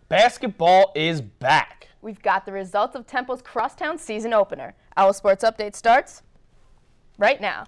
Basketball is back. We've got the results of Temple's Crosstown season opener. OwlSports Update starts right now.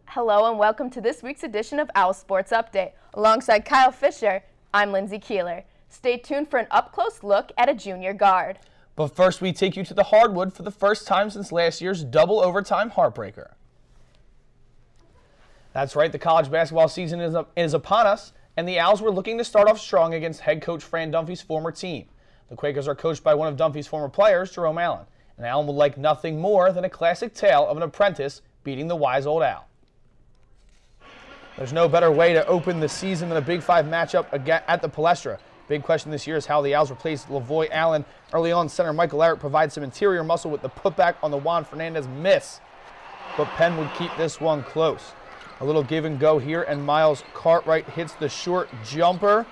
Hello and welcome to this week's edition of OwlSports Update. Alongside Kyle Fisher, I'm Lindsay Keeler. Stay tuned for an up-close look at a junior guard. But first, we take you to the hardwood for the first time since last year's double overtime heartbreaker. That's right, the college basketball season is upon us, and the Owls were looking to start off strong against head coach Fran Dunphy's former team. The Quakers are coached by one of Dunphy's former players, Jerome Allen, and Allen would like nothing more than a classic tale of an apprentice beating the wise old owl. There's no better way to open the season than a Big Five matchup again at the Palestra. Big question this year is how the Owls replaced Lavoy Allen. Early on, center Michael Eric provides some interior muscle with the putback on the Juan Fernandez miss. But Penn would keep this one close. A little give and go here, and Miles Cartwright hits the short jumper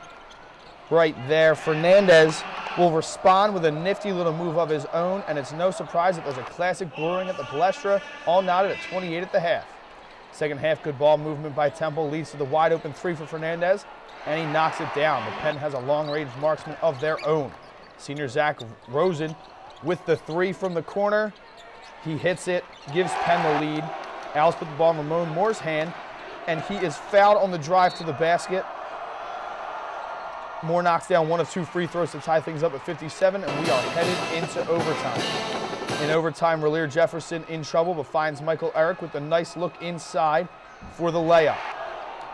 right there. Fernandez will respond with a nifty little move of his own, and it's no surprise that there's a classic brewing at the Palestra, all knotted at 28 at the half. Second half, good ball movement by Temple leads to the wide open three for Fernandez, and he knocks it down. But Penn has a long-range marksman of their own. Senior Zach Rosen with the three from the corner. He hits it, gives Penn the lead. Owls put the ball in Ramon Moore's hand, and he is fouled on the drive to the basket. Moore knocks down one of two free throws to tie things up at 57, and we are headed into overtime. In overtime, Raleigh Jefferson in trouble, but finds Michael Eric with a nice look inside for the layup.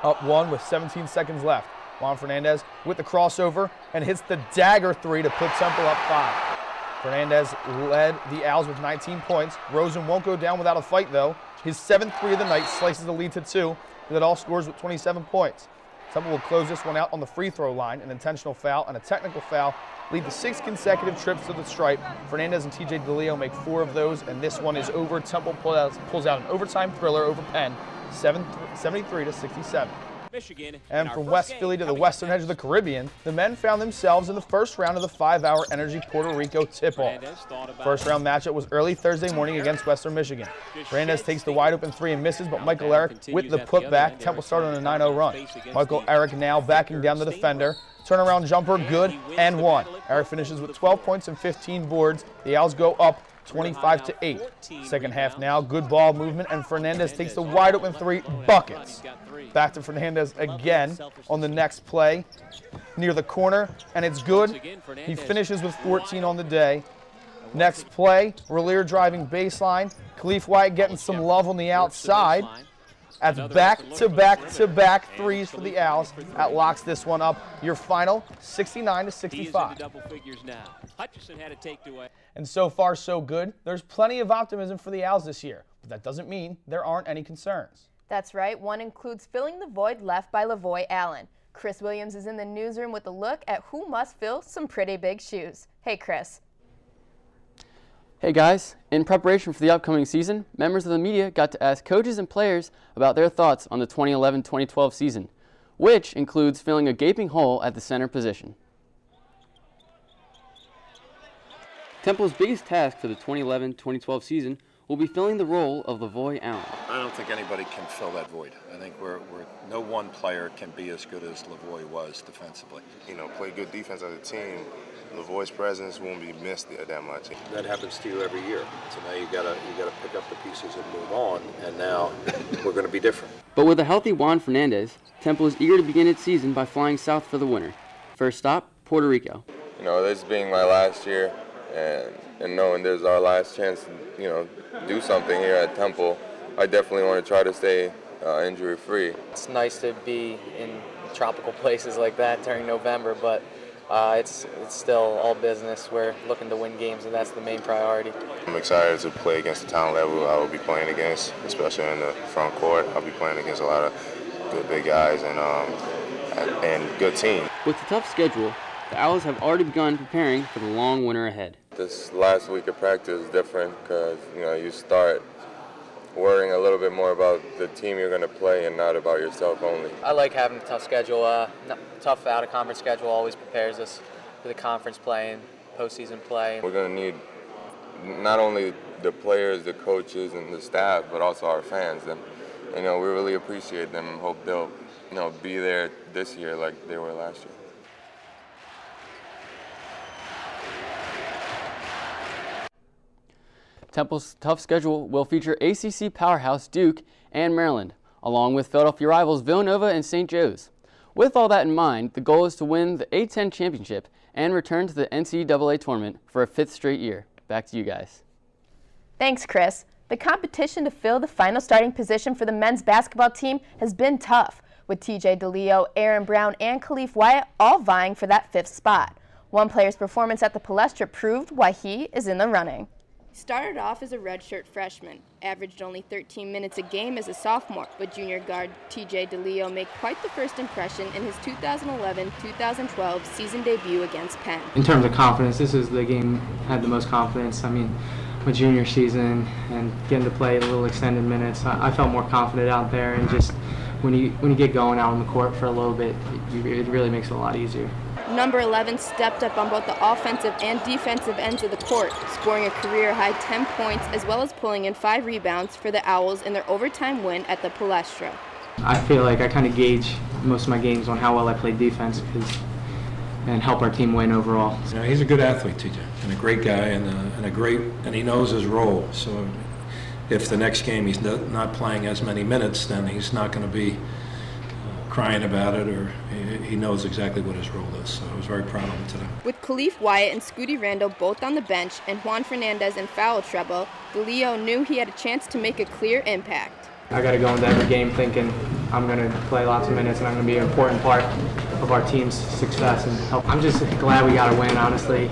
Up one with 17 seconds left. Juan Fernandez with the crossover and hits the dagger three to put Temple up 5. Fernandez led the Owls with 19 points. Rosen won't go down without a fight, though. His 7th three of the night slices the lead to 2, and it all scores with 27 points. Temple will close this one out on the free throw line. An intentional foul and a technical foul lead to 6 consecutive trips to the stripe. Fernandez and TJ DeLeo make 4 of those, and this one is over. Temple pulls out an overtime thriller over Penn, 73 to 67. Michigan. And from West Philly to the western edge of the Caribbean, the men found themselves in the first round of the 5-hour Energy Puerto Rico tip-off. First round matchup was early Thursday morning against Western Michigan. Fernandez takes the wide open three and misses, but Michael Eric with the putback. Temple started on a 9-0 run. Michael Eric now backing down the defender. Turnaround jumper, good, and 1. Eric finishes with 12 points and 15 boards. The Owls go up 25 to 8. Second half now, good ball movement, and Fernandez takes the wide open three, buckets. Back to Fernandez again on the next play near the corner, and it's good. He finishes with 14 on the day. Next play, Raleigh driving baseline. Khalif White getting some love on the outside. That's back-to-back-to-back threes for the Owls. That locks this one up. Your final, 69 to 65. And so far, so good. There's plenty of optimism for the Owls this year, but that doesn't mean there aren't any concerns. That's right. One includes filling the void left by Lavoy Allen. Chris Williams is in the newsroom with a look at who must fill some pretty big shoes. Hey, Chris. Hey guys, in preparation for the upcoming season, members of the media got to ask coaches and players about their thoughts on the 2011-2012 season, which includes filling a gaping hole at the center position. Temple's biggest task for the 2011-2012 season will be filling the role of Lavoy Allen. I don't think anybody can fill that void. I think no one player can be as good as Lavoy was defensively. You know, play good defense as a team. Lavoy's presence won't be missed that much. That happens to you every year. So now you gotta pick up the pieces and move on. And now we're going to be different. But with a healthy Juan Fernandez, Temple is eager to begin its season by flying south for the winter. First stop, Puerto Rico. You know, this being my last year, and knowing there's our last chance to, you know, do something here at Temple, I definitely want to try to stay injury-free. It's nice to be in tropical places like that during November, but it's still all business. We're looking to win games, and that's the main priority. I'm excited to play against the talent level I will be playing against, especially in the front court. I'll be playing against a lot of good big guys and good team. With the tough schedule, the Owls have already begun preparing for the long winter ahead. this last week of practice is different because, you know, you start worrying a little bit more about the team you're going to play and not about yourself only. I like having a tough schedule. Tough out-of-conference schedule always prepares us for the conference play and postseason play. We're going to need not only the players, the coaches, and the staff, but also our fans. And you know, we really appreciate them and hope they'll, you know, be there this year like they were last year. Temple's tough schedule will feature ACC powerhouse Duke and Maryland, along with Philadelphia rivals Villanova and St. Joe's. With all that in mind, the goal is to win the A-10 championship and return to the NCAA tournament for a 5th straight year. Back to you guys. Thanks, Chris. The competition to fill the final starting position for the men's basketball team has been tough, with TJ DeLeo, Aaron Brown, and Khalif Wyatt all vying for that 5th spot. One player's performance at the Palestra proved why he is in the running. He started off as a redshirt freshman, averaged only 13 minutes a game as a sophomore, but junior guard TJ DeLeo made quite the first impression in his 2011-2012 season debut against Penn. In terms of confidence, this is the game I had the most confidence. I mean, my junior season and getting to play a little extended minutes, I felt more confident out there, and just when you get going out on the court for a little bit, it really makes it a lot easier. Number 11 stepped up on both the offensive and defensive ends of the court, scoring a career-high 10 points as well as pulling in 5 rebounds for the Owls in their overtime win at the Palestra. I feel like I kind of gauge most of my games on how well I play defense and help our team win overall. You know, he's a good athlete, TJ, and a great guy, and he knows his role. So if the next game he's not playing as many minutes, then he's not going to be crying about it, or he knows exactly what his role is. So I was very proud of him today. With Khalif Wyatt and Scooty Randall both on the bench and Juan Fernandez in foul trouble, DeLeo knew he had a chance to make a clear impact. I got to go into every game thinking I'm going to play lots of minutes and I'm going to be an important part of our team's success and help. I'm just glad we got a win, honestly.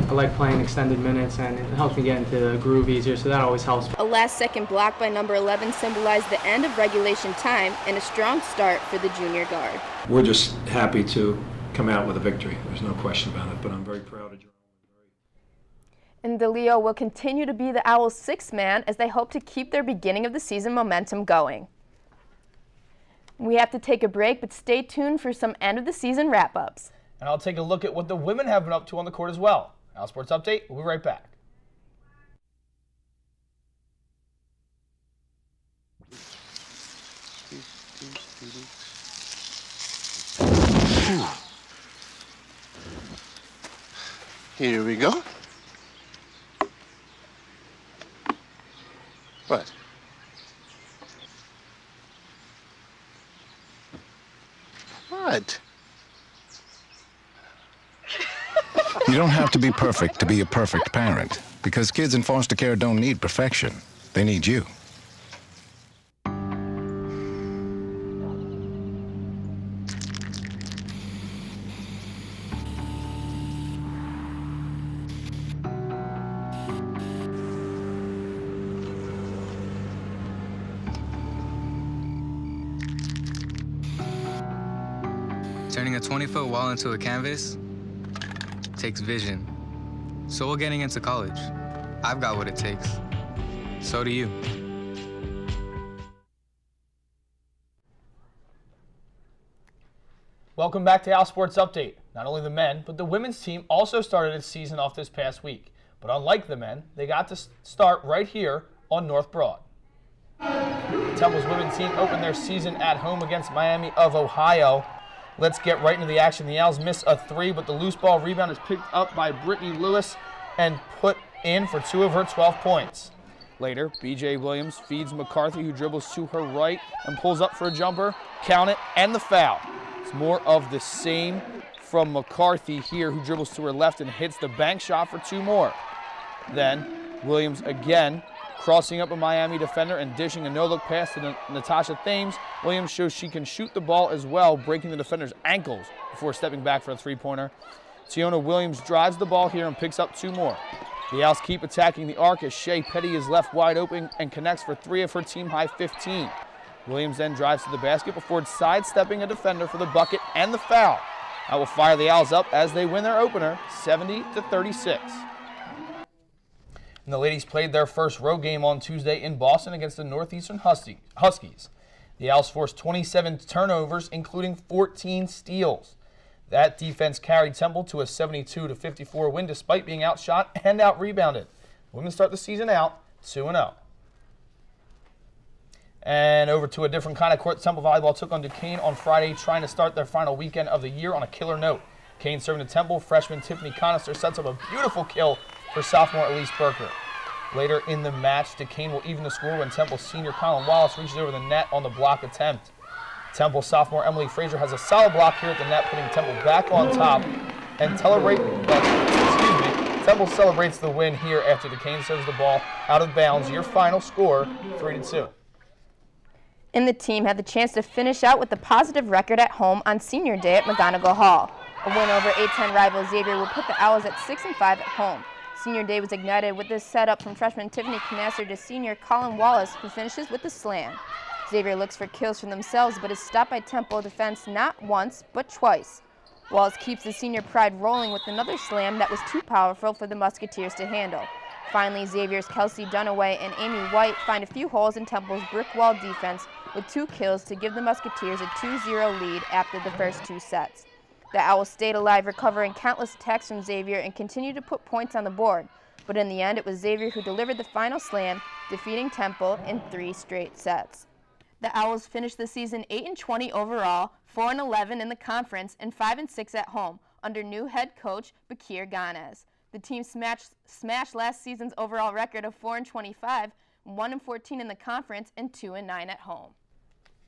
I like playing extended minutes, and it helps me get into the groove easier, so that always helps. A last-second block by number 11 symbolized the end of regulation time and a strong start for the junior guard. We're just happy to come out with a victory. There's no question about it, but I'm very proud of you. And DeLeo will continue to be the Owls' 6th man as they hope to keep their beginning of the season momentum going. We have to take a break, but stay tuned for some end-of-the-season wrap-ups. And I'll take a look at what the women have been up to on the court as well. OwlSports Update, we'll be right back. Here we go. What? What? You don't have to be perfect to be a perfect parent, because kids in foster care don't need perfection. They need you. Turning a 20-foot wall into a canvas takes vision. So will getting into college. I've got what it takes. So do you. Welcome back to OwlSports Update. Not only the men, but the women's team also started its season off this past week. But unlike the men, they got to start right here on North Broad. Temple's women's team opened their season at home against Miami of Ohio. Let's get right into the action. The Owls miss a 3, but the loose ball rebound is picked up by Brittany Lewis and put in for 2 of her 12 points. Later, B.J. Williams feeds McCarthy, who dribbles to her right and pulls up for a jumper. Count it, and the foul. It's more of the same from McCarthy here, who dribbles to her left and hits the bank shot for 2 more. Then, Williams again, crossing up a Miami defender and dishing a no-look pass to Natasha Thames. Williams shows she can shoot the ball as well, breaking the defender's ankles before stepping back for a 3-pointer. Tiona Williams drives the ball here and picks up 2 more. The Owls keep attacking the arc as Shea Petty is left wide open and connects for 3 of her team-high 15. Williams then drives to the basket before sidestepping a defender for the bucket and the foul. That will fire the Owls up as they win their opener 70-36. And the ladies played their first road game on Tuesday in Boston against the Northeastern Huskies. The Owls forced 27 turnovers, including 14 steals. That defense carried Temple to a 72-54 win despite being outshot and out-rebounded. Women start the season out 2-0. And over to a different kind of court, Temple volleyball took on Duquesne on Friday, trying to start their final weekend of the year on a killer note. Duquesne serving to Temple, freshman Tiffany Conister sets up a beautiful kill for sophomore Elise Berker. Later in the match, Duquesne will even the score when Temple senior Colin Wallace reaches over the net on the block attempt. Temple sophomore Emily Frazier has a solid block here at the net, putting Temple back on top. And Temple celebrates the win here after Duquesne serves the ball out of bounds. Your final score, 3-2. And the team had the chance to finish out with a positive record at home on senior day at McGonigal Hall. A win over A-10 rival Xavier will put the Owls at 6-5 at home. Senior day was ignited with this setup from freshman Tiffany Conister to senior Colin Wallace, who finishes with a slam. Xavier looks for kills from themselves, but is stopped by Temple defense not once, but twice. Wallace keeps the senior pride rolling with another slam that was too powerful for the Musketeers to handle. Finally, Xavier's Kelsey Dunaway and Amy White find a few holes in Temple's brick wall defense with 2 kills to give the Musketeers a 2-0 lead after the first 2 sets. The Owls stayed alive, recovering countless attacks from Xavier and continued to put points on the board. But in the end, it was Xavier who delivered the final slam, defeating Temple in 3 straight sets. The Owls finished the season 8-20 overall, 4-11 in the conference, and 5-6 at home under new head coach Bakir Ganez. The team smashed last season's overall record of 4-25, 1-14 in the conference, and 2-9 at home.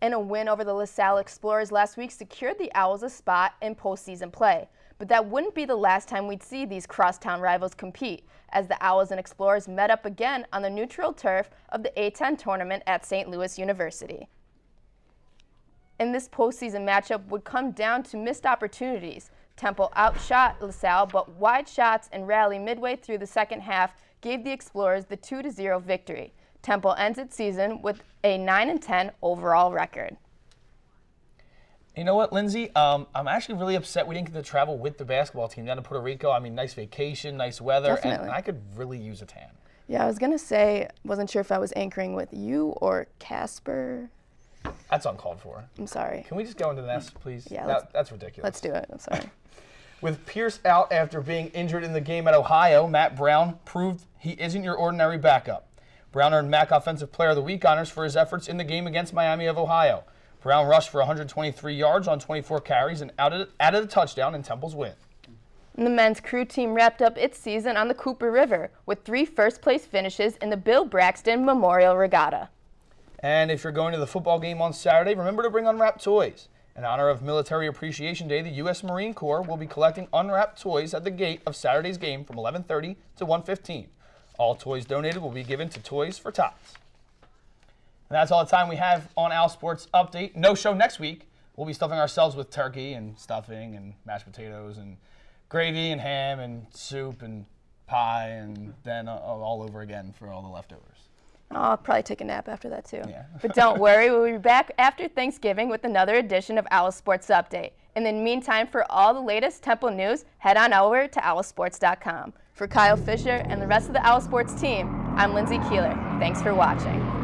And a win over the LaSalle Explorers last week secured the Owls a spot in postseason play. But that wouldn't be the last time we'd see these crosstown rivals compete, as the Owls and Explorers met up again on the neutral turf of the A-10 tournament at St. Louis University. And this postseason matchup would come down to missed opportunities. Temple outshot LaSalle, but wide shots and rally midway through the second half gave the Explorers the 2-0 victory. Temple ends its season with a 9-10 overall record. You know what, Lindsay? I'm actually really upset we didn't get to travel with the basketball team down to Puerto Rico. I mean, nice vacation, nice weather, and I could really use a tan. Yeah, I was going to say, wasn't sure if I was anchoring with you or Casper. That's uncalled for. I'm sorry. Can we just go into this, please? Yeah, that's ridiculous. Let's do it. I'm sorry. With Pierce out after being injured in the game at Ohio, Matt Brown proved he isn't your ordinary backup. Brown earned MAC Offensive Player of the Week honors for his efforts in the game against Miami of Ohio. Brown rushed for 123 yards on 24 carries and added a touchdown in Temple's win. And the men's crew team wrapped up its season on the Cooper River with 3 first-place finishes in the Bill Braxton Memorial Regatta. And if you're going to the football game on Saturday, remember to bring unwrapped toys. In honor of Military Appreciation Day, the U.S. Marine Corps will be collecting unwrapped toys at the gate of Saturday's game from 11:30 to 1:15. All toys donated will be given to Toys for Tots. And that's all the time we have on OwlSports Update. No show next week. We'll be stuffing ourselves with turkey and stuffing and mashed potatoes and gravy and ham and soup and pie and then all over again for all the leftovers. I'll probably take a nap after that too. Yeah. But don't worry, we'll be back after Thanksgiving with another edition of OwlSports Update. In the meantime, for all the latest Temple news, head on over to OwlSports.com. For Kyle Fisher and the rest of the OwlSports team, I'm Lindsay Keeler. Thanks for watching.